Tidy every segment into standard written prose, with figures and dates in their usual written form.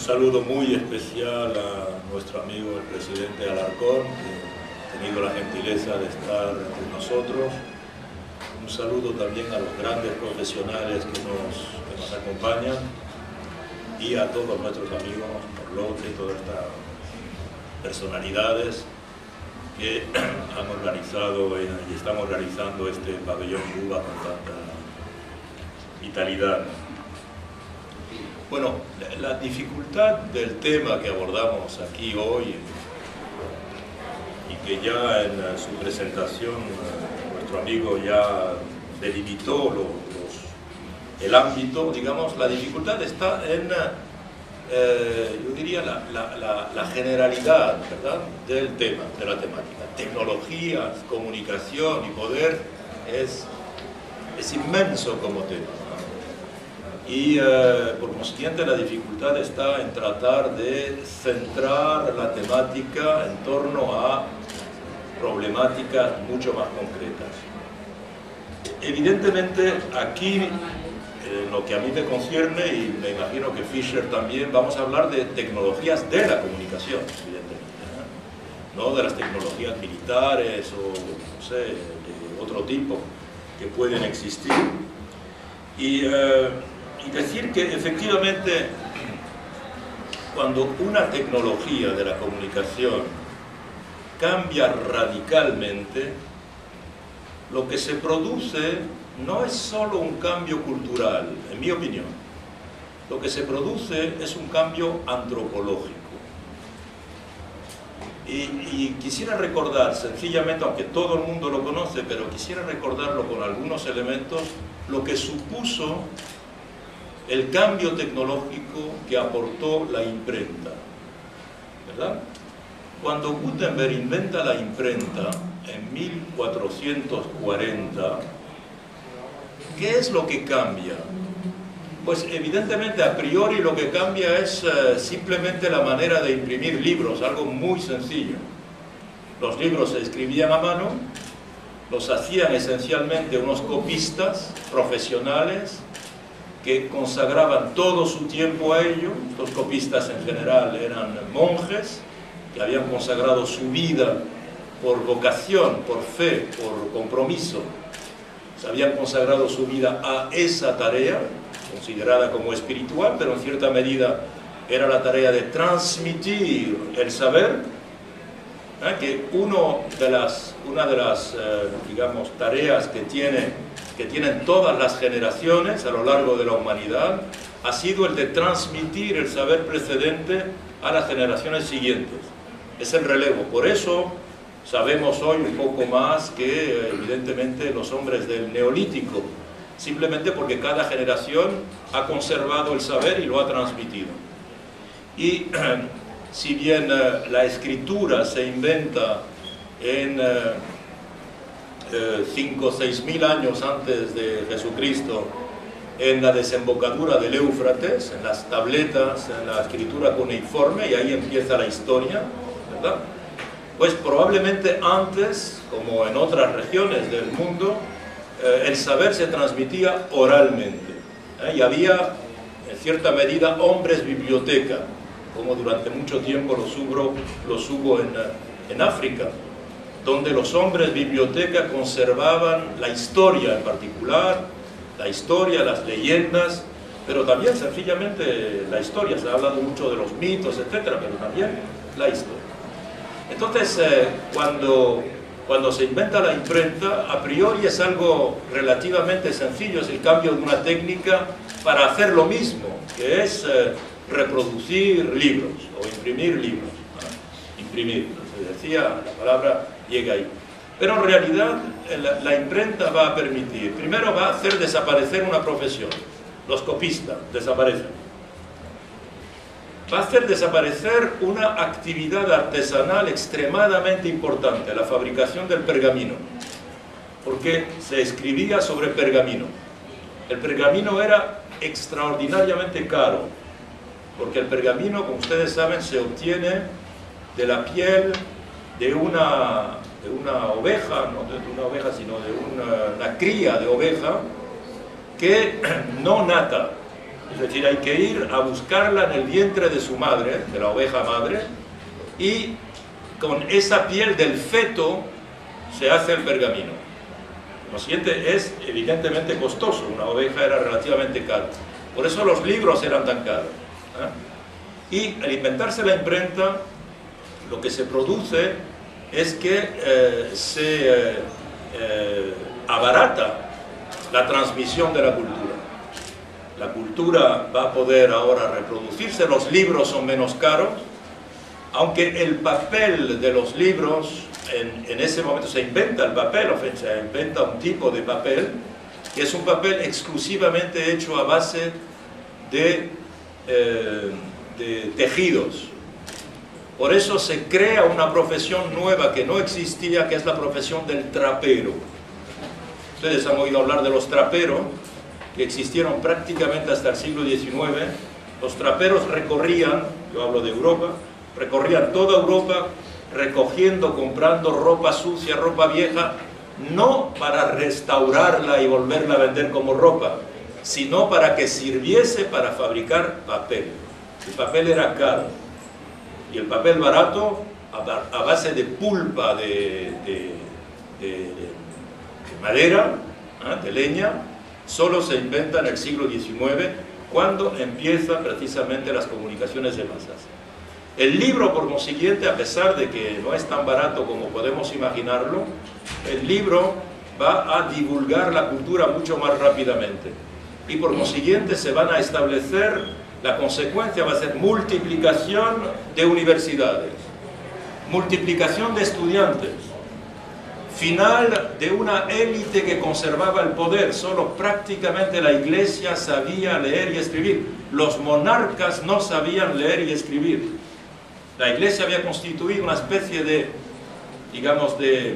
saludo muy especial a nuestro amigo el presidente Alarcón, que ha tenido la gentileza de estar entre nosotros. Un saludo también a los grandes profesionales que nos acompañan y a todos nuestros amigos, Orlote y todas estas personalidades que han organizado y están organizando este pabellón Cuba con tanta vitalidad. Bueno, la dificultad del tema que abordamos aquí hoy y que ya en su presentación nuestro amigo ya delimitó el ámbito, digamos, la dificultad está en, yo diría, la generalidad, ¿verdad?, del tema, de la temática. Tecnologías, comunicación y poder es inmenso como tema. Y por consiguiente la dificultad está en tratar de centrar la temática en torno a problemáticas mucho más concretas. Evidentemente aquí, en lo que a mí me concierne, y me imagino que Fischer también, vamos a hablar de tecnologías de la comunicación, evidentemente, no de las tecnologías militares o, no sé, de otro tipo que pueden existir. Y decir que efectivamente cuando una tecnología de la comunicación cambia radicalmente, lo que se produce no es solo un cambio cultural, en mi opinión. Lo que se produce es un cambio antropológico. Y quisiera recordar sencillamente, aunque todo el mundo lo conoce, pero quisiera recordarlo con algunos elementos, lo que supuso el cambio tecnológico que aportó la imprenta, ¿verdad? Cuando Gutenberg inventa la imprenta en 1440, ¿qué es lo que cambia? Pues evidentemente a priori lo que cambia es simplemente la manera de imprimir libros, algo muy sencillo. Los libros se escribían a mano, los hacían esencialmente unos copistas profesionales que consagraban todo su tiempo a ello. Estos copistas en general eran monjes que habían consagrado su vida por vocación, por fe, por compromiso. Se habían consagrado su vida a esa tarea, considerada como espiritual, pero en cierta medida era la tarea de transmitir el saber, que una de las digamos, tareas que tienen todas las generaciones a lo largo de la humanidad ha sido el de transmitir el saber precedente a las generaciones siguientes. Es el relevo. Por eso sabemos hoy un poco más que evidentemente los hombres del Neolítico, simplemente porque cada generación ha conservado el saber y lo ha transmitido. Y si bien la escritura se inventa en 5 o 6 mil años antes de Jesucristo en la desembocadura del Éufrates, en las tabletas, en la escritura cuneiforme, y ahí empieza la historia, ¿verdad? Pues probablemente antes, como en otras regiones del mundo, el saber se transmitía oralmente, y había en cierta medida hombres biblioteca, como durante mucho tiempo los hubo en África, donde los hombres biblioteca conservaban la historia en particular, la historia, las leyendas, pero también sencillamente la historia. Se ha hablado mucho de los mitos, etcétera, pero también la historia. Entonces, cuando se inventa la imprenta, a priori es algo relativamente sencillo, es el cambio de una técnica para hacer lo mismo, que es reproducir libros o imprimir libros. Imprimir, se decía, la palabra llega ahí. Pero en realidad la imprenta va a permitir, primero va a hacer desaparecer una profesión, los copistas desaparecen. Va a hacer desaparecer una actividad artesanal extremadamente importante, la fabricación del pergamino, porque se escribía sobre pergamino. El pergamino era extraordinariamente caro, porque el pergamino, como ustedes saben, se obtiene de la piel de una oveja, no de una oveja, sino de una cría de oveja que no nata. Es decir, hay que ir a buscarla en el vientre de su madre, de la oveja madre, y con esa piel del feto se hace el pergamino. Lo siguiente es evidentemente costoso, una oveja era relativamente cara. Por eso los libros eran tan caros. Y al inventarse la imprenta, lo que se produce es que se abarata la transmisión de la cultura. La cultura va a poder ahora reproducirse, los libros son menos caros, aunque el papel de los libros, en ese momento se inventa el papel, o sea, se inventa un tipo de papel, que es un papel exclusivamente hecho a base de tejidos. Por eso se crea una profesión nueva que no existía, que es la profesión del trapero. Ustedes han oído hablar de los traperos, que existieron prácticamente hasta el siglo XIX. Los traperos recorrían, yo hablo de Europa, recorrían toda Europa recogiendo, comprando ropa sucia, ropa vieja, no para restaurarla y volverla a vender como ropa, sino para que sirviese para fabricar papel. El papel era caro, y el papel barato, a base de pulpa de madera, de leña, solo se inventa en el siglo XIX, cuando empiezan precisamente las comunicaciones de masas. El libro, por consiguiente, a pesar de que no es tan barato como podemos imaginarlo, el libro va a divulgar la cultura mucho más rápidamente. Y por consiguiente se van a establecer, la consecuencia va a ser multiplicación de universidades, multiplicación de estudiantes, final de una élite que conservaba el poder. Solo prácticamente la Iglesia sabía leer y escribir. Los monarcas no sabían leer y escribir. La Iglesia había constituido una especie de, digamos, de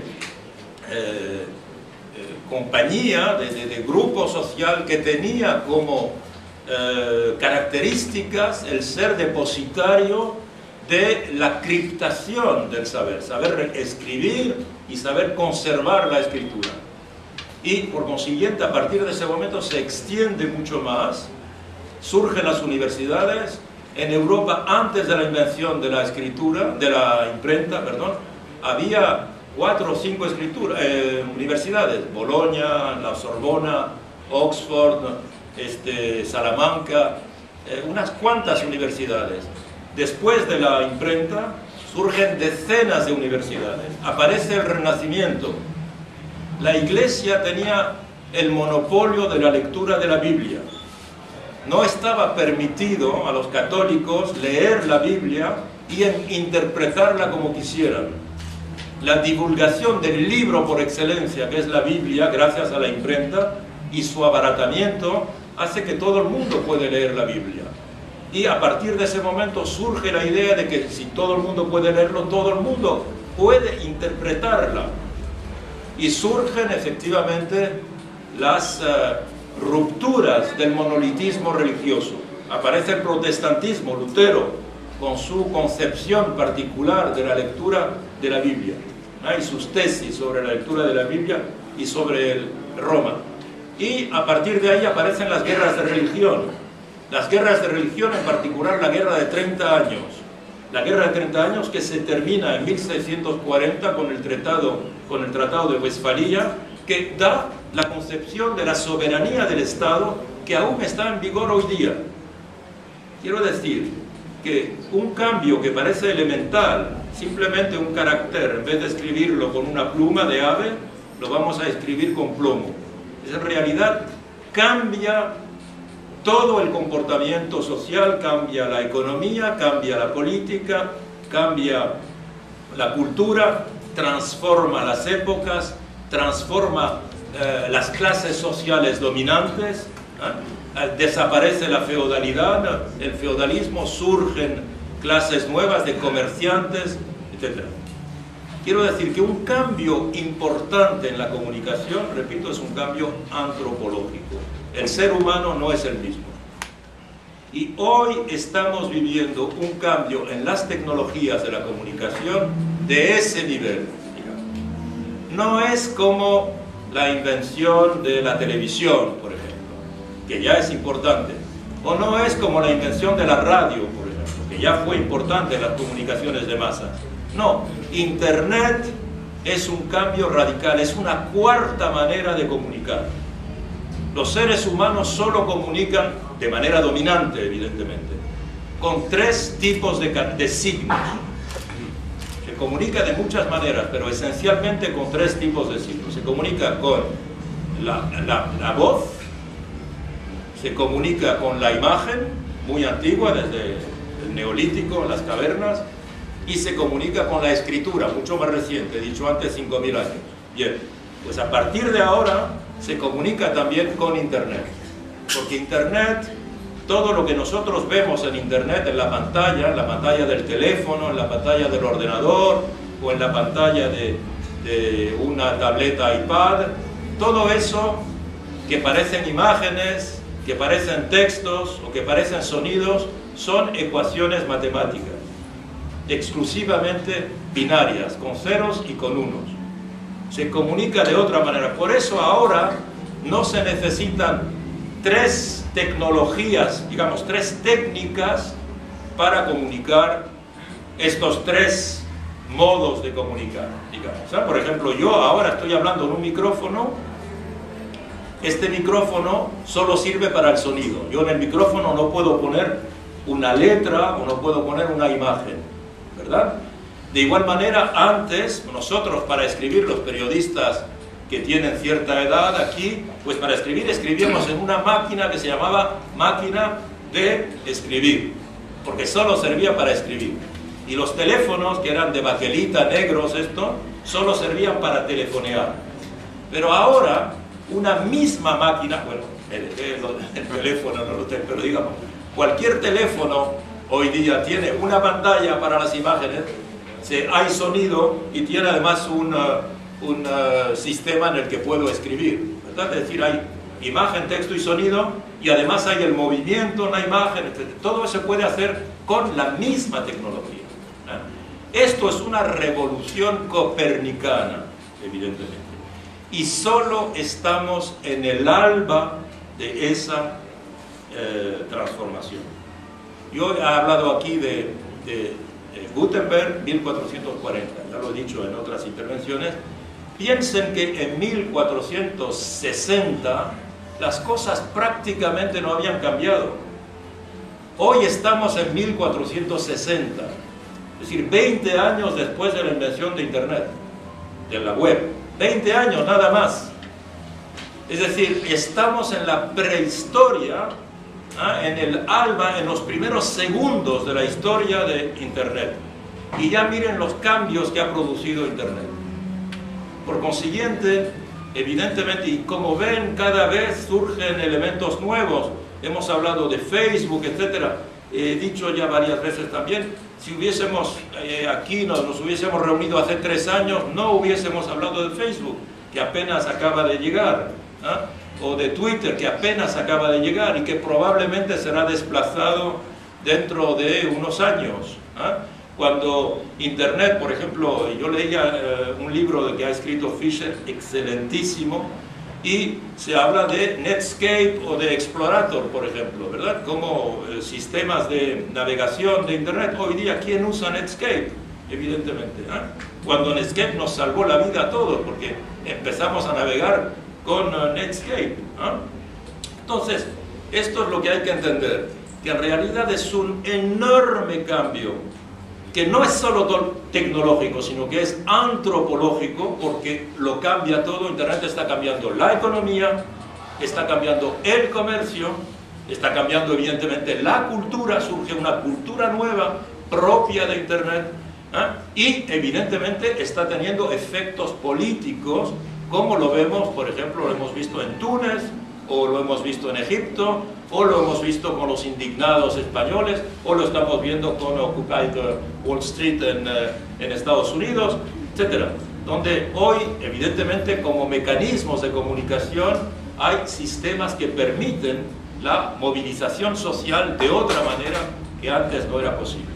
compañía, de grupo social que tenía como características el ser depositario de la criptación del saber, saber escribir y saber conservar la escritura. Y por consiguiente, a partir de ese momento se extiende mucho más, surgen las universidades. En Europa, antes de la invención de la escritura, de la imprenta, perdón, había 4 o 5 universidades: Bolonia, la Sorbona, Oxford, Salamanca, unas cuantas universidades. Después de la imprenta surgen decenas de universidades, aparece el Renacimiento. La Iglesia tenía el monopolio de la lectura de la Biblia. No estaba permitido a los católicos leer la Biblia y interpretarla como quisieran. La divulgación del libro por excelencia, que es la Biblia, gracias a la imprenta y su abaratamiento, hace que todo el mundo puede leer la Biblia. Y a partir de ese momento surge la idea de que si todo el mundo puede leerlo, todo el mundo puede interpretarla. Y surgen efectivamente las rupturas del monolitismo religioso. Aparece el protestantismo, Lutero, con su concepción particular de la lectura de la Biblia, y sus tesis sobre la lectura de la Biblia y sobre Roma. Y a partir de ahí aparecen las guerras de religión. Las guerras de religión, en particular la guerra de 30 años. La guerra de 30 años que se termina en 1640 con el Tratado de Westfalia, que da la concepción de la soberanía del Estado que aún está en vigor hoy día. Quiero decir que un cambio que parece elemental, simplemente un carácter, en vez de escribirlo con una pluma de ave, lo vamos a escribir con plomo. En realidad cambia todo el comportamiento social, cambia la economía, cambia la política, cambia la cultura, transforma las épocas, transforma las clases sociales dominantes, desaparece la feudalidad, el feudalismo, surgen clases nuevas de comerciantes, etc. Quiero decir que un cambio importante en la comunicación, repito, es un cambio antropológico. El ser humano no es el mismo. Y hoy estamos viviendo un cambio en las tecnologías de la comunicación de ese nivel. No es como la invención de la televisión, por ejemplo, que ya es importante, o no es como la invención de la radio, por ejemplo, que ya fue importante en las comunicaciones de masa. No, Internet es un cambio radical, es una cuarta manera de comunicar. Los seres humanos solo comunican, de manera dominante evidentemente, con tres tipos de signos. Se comunica de muchas maneras, pero esencialmente con tres tipos de signos. Se comunica con la voz, se comunica con la imagen, muy antigua, desde el Neolítico, las cavernas, y se comunica con la escritura, mucho más reciente, dicho antes, 5000 años. Bien, pues a partir de ahora se comunica también con Internet, porque Internet, todo lo que nosotros vemos en Internet, en la pantalla del teléfono, en la pantalla del ordenador, o en la pantalla de una tableta iPad, todo eso que parecen imágenes, que parecen textos o que parecen sonidos, son ecuaciones matemáticas, exclusivamente binarias, con ceros y con unos. Se comunica de otra manera. Por eso ahora no se necesitan tres tecnologías, digamos, tres técnicas para comunicar estos tres modos de comunicar, digamos. O sea, por ejemplo, yo ahora estoy hablando en un micrófono. Este micrófono solo sirve para el sonido. Yo en el micrófono no puedo poner una letra o no puedo poner una imagen, ¿verdad? De igual manera, antes, nosotros para escribir, los periodistas que tienen cierta edad aquí, pues para escribir escribíamos en una máquina que se llamaba máquina de escribir, porque solo servía para escribir. Y los teléfonos, que eran de baquelita, negros, solo servían para telefonear. Pero ahora, una misma máquina, bueno, el teléfono no lo tengo, pero digamos, cualquier teléfono hoy día tiene una pantalla para las imágenes, hay sonido y tiene además un sistema en el que puedo escribir, ¿verdad? Es decir, hay imagen, texto y sonido, y además hay el movimiento en la imagen, etc. Todo eso se puede hacer con la misma tecnología, ¿eh? Esto es una revolución copernicana, evidentemente. Y solo estamos en el alba de esa transformación. Yo he hablado aquí de Gutenberg, 1440, ya lo he dicho en otras intervenciones. Piensen que en 1460 las cosas prácticamente no habían cambiado. Hoy estamos en 1460, es decir, 20 años después de la invención de Internet, de la web. 20 años nada más. Es decir, estamos en la prehistoria, en el alba, en los primeros segundos de la historia de Internet. Y ya miren los cambios que ha producido Internet. Por consiguiente, evidentemente, y como ven, cada vez surgen elementos nuevos. Hemos hablado de Facebook, etc. He dicho ya varias veces también, si hubiésemos aquí nos hubiésemos reunido hace 3 años, no hubiésemos hablado de Facebook, que apenas acaba de llegar, o de Twitter, que apenas acaba de llegar y que probablemente será desplazado dentro de unos años. Cuando Internet, por ejemplo, yo leía un libro que ha escrito Fisher, excelentísimo, y se habla de Netscape o de Explorator, por ejemplo, ¿verdad? Como sistemas de navegación de Internet. Hoy día, ¿quién usa Netscape? Evidentemente, cuando Netscape nos salvó la vida a todos, porque empezamos a navegar con Netscape. Entonces, esto es lo que hay que entender, que en realidad es un enorme cambio, que no es solo tecnológico, sino que es antropológico, porque lo cambia todo. Internet está cambiando la economía, está cambiando el comercio, está cambiando evidentemente la cultura, surge una cultura nueva propia de Internet, y evidentemente está teniendo efectos políticos, como lo vemos, por ejemplo, lo hemos visto en Túnez, o lo hemos visto en Egipto, o lo hemos visto con los indignados españoles, o lo estamos viendo con Occupy Wall Street en Estados Unidos, etc. Donde hoy, evidentemente, como mecanismos de comunicación, hay sistemas que permiten la movilización social de otra manera que antes no era posible.